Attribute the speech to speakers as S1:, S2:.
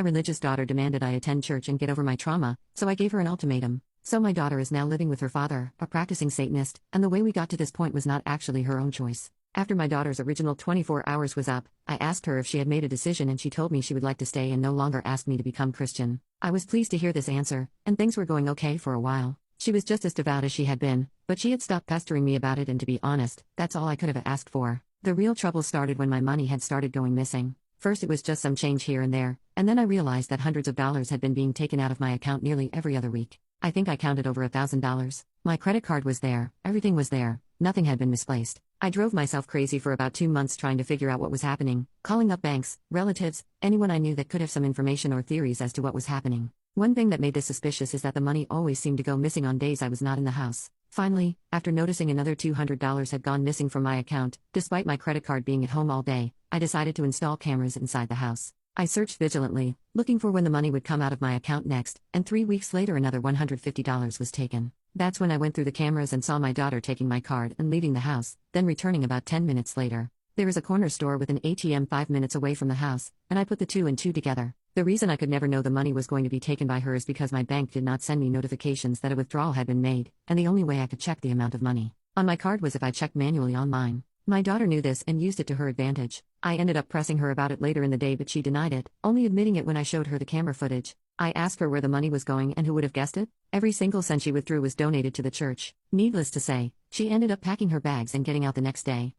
S1: My religious daughter demanded I attend church and get over my trauma, so I gave her an ultimatum. So my daughter is now living with her father, a practicing Satanist, and the way we got to this point was not actually her own choice. After my daughter's original 24 hours was up, I asked her if she had made a decision and she told me she would like to stay and no longer ask me to become Christian. I was pleased to hear this answer, and things were going okay for a while. She was just as devout as she had been, but she had stopped pestering me about it, and to be honest, that's all I could have asked for. The real trouble started when my money had started going missing. First it was just some change here and there, and then I realized that hundreds of dollars had been being taken out of my account nearly every other week. I think I counted over $1,000. My credit card was there, everything was there, nothing had been misplaced. I drove myself crazy for about 2 months trying to figure out what was happening, calling up banks, relatives, anyone I knew that could have some information or theories as to what was happening. One thing that made this suspicious is that the money always seemed to go missing on days I was not in the house. Finally, after noticing another $200 had gone missing from my account, despite my credit card being at home all day, I decided to install cameras inside the house. I searched vigilantly, looking for when the money would come out of my account next, and 3 weeks later another $150 was taken. That's when I went through the cameras and saw my daughter taking my card and leaving the house, then returning about 10 minutes later. There is a corner store with an ATM 5 minutes away from the house, and I put the two and two together. The reason I could never know the money was going to be taken by her is because my bank did not send me notifications that a withdrawal had been made, and the only way I could check the amount of money on my card was if I checked manually online. My daughter knew this and used it to her advantage. I ended up pressing her about it later in the day, but she denied it, only admitting it when I showed her the camera footage. I asked her where the money was going, and who would have guessed it? Every single cent she withdrew was donated to the church. Needless to say, she ended up packing her bags and getting out the next day.